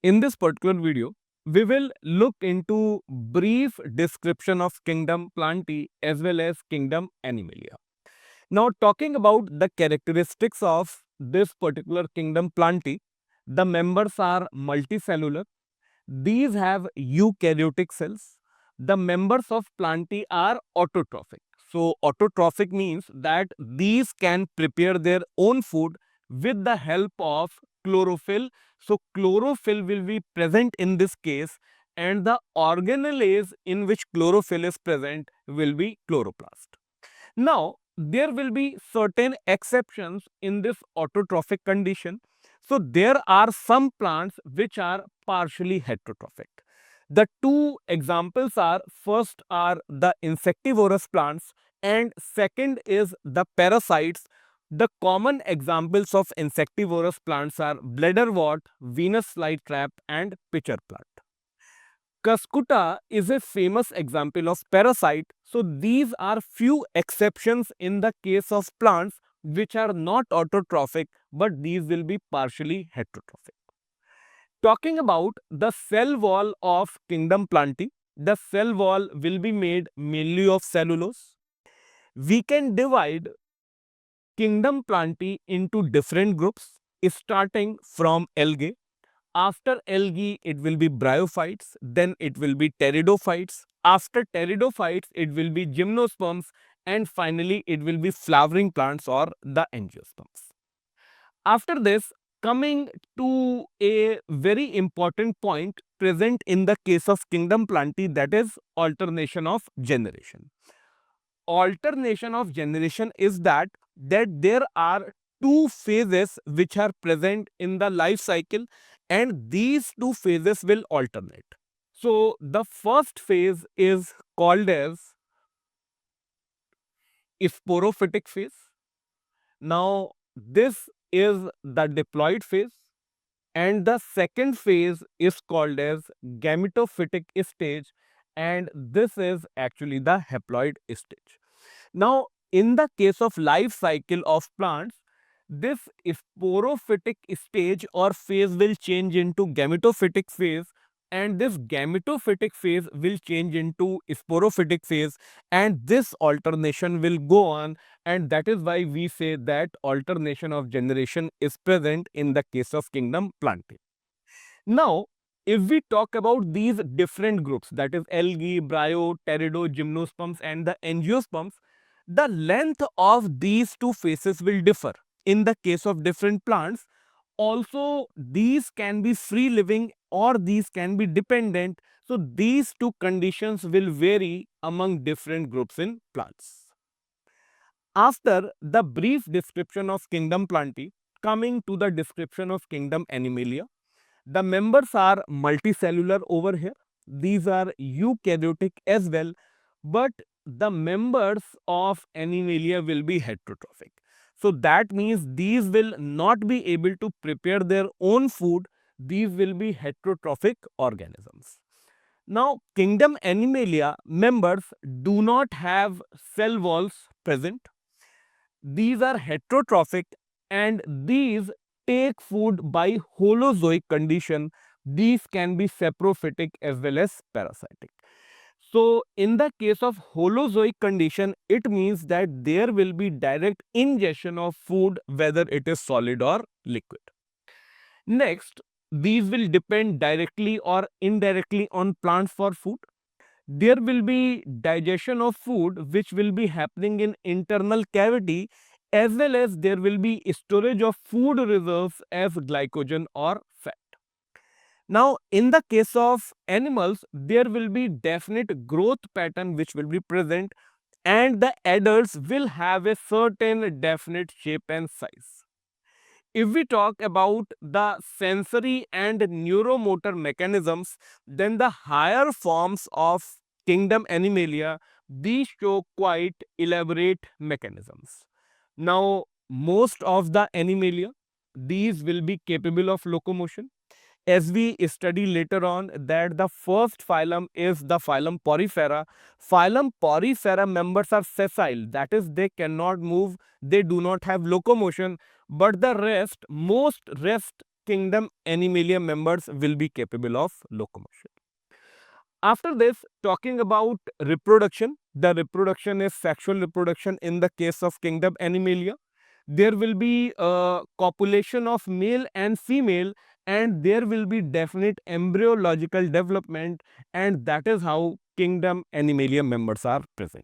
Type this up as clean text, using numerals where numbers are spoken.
In this particular video, we will look into brief description of kingdom Plantae as well as kingdom Animalia. Now, talking about the characteristics of this particular kingdom Plantae, the members are multicellular. These have eukaryotic cells. The members of Plantae are autotrophic. So, autotrophic means that these can prepare their own food with the help of chlorophyll. So, chlorophyll will be present in this case, and the organelles in which chlorophyll is present will be chloroplast. Now, there will be certain exceptions in this autotrophic condition. So, there are some plants which are partially heterotrophic. The two examples are, first are the insectivorous plants and second is the parasites. The common examples of insectivorous plants are bladderwort, Venus flytrap and pitcher plant. Cuscuta is a famous example of parasite. So these are few exceptions in the case of plants which are not autotrophic, but these will be partially heterotrophic. Talking about the cell wall of kingdom Plantae, the cell wall will be made mainly of cellulose. We can divide kingdom Plantae into different groups starting from algae. After algae, it will be bryophytes, then it will be pteridophytes. After pteridophytes, it will be gymnosperms, and finally, it will be flowering plants or the angiosperms. After this, coming to a very important point present in the case of kingdom Plantae, that is alternation of generation. Alternation of generation is that there are two phases which are present in the life cycle, and these two phases will alternate. So the first phase is called as sporophytic phase. Now this is the diploid phase, and the second phase is called as gametophytic stage, and this is actually the haploid stage. Now, in the case of life cycle of plants, this sporophytic stage or phase will change into gametophytic phase, and this gametophytic phase will change into sporophytic phase, and this alternation will go on, and that is why we say that alternation of generation is present in the case of kingdom Plantae. Now, if we talk about these different groups, that is algae, bryo, pterido, gymnosperms and the angiosperms, the length of these two phases will differ in the case of different plants. Also, these can be free living or these can be dependent. So, these two conditions will vary among different groups in plants. After the brief description of kingdom Plantae, coming to the description of kingdom Animalia, the members are multicellular over here. These are eukaryotic as well, but the members of Animalia will be heterotrophic. So that means these will not be able to prepare their own food. These will be heterotrophic organisms. Now, kingdom Animalia members do not have cell walls present. These are heterotrophic and these take food by holozoic condition. These can be saprophytic as well as parasitic. So, in the case of holozoic condition, it means that there will be direct ingestion of food, whether it is solid or liquid. Next, these will depend directly or indirectly on plants for food. There will be digestion of food which will be happening in internal cavity, as well as there will be storage of food reserves as glycogen or fat. Now, in the case of animals, there will be definite growth pattern which will be present, and the adults will have a certain definite shape and size. If we talk about the sensory and neuromotor mechanisms, then the higher forms of kingdom Animalia, these show quite elaborate mechanisms. Now, most of the Animalia, these will be capable of locomotion. As we study later on, that the first phylum is the phylum Porifera. Phylum Porifera members are sessile, that is, they cannot move, they do not have locomotion, but the rest, most rest kingdom Animalia members will be capable of locomotion. After this, talking about reproduction, the reproduction is sexual reproduction in the case of kingdom Animalia. There will be a copulation of male and female, and there will be definite embryological development, and that is how kingdom Animalia members are present.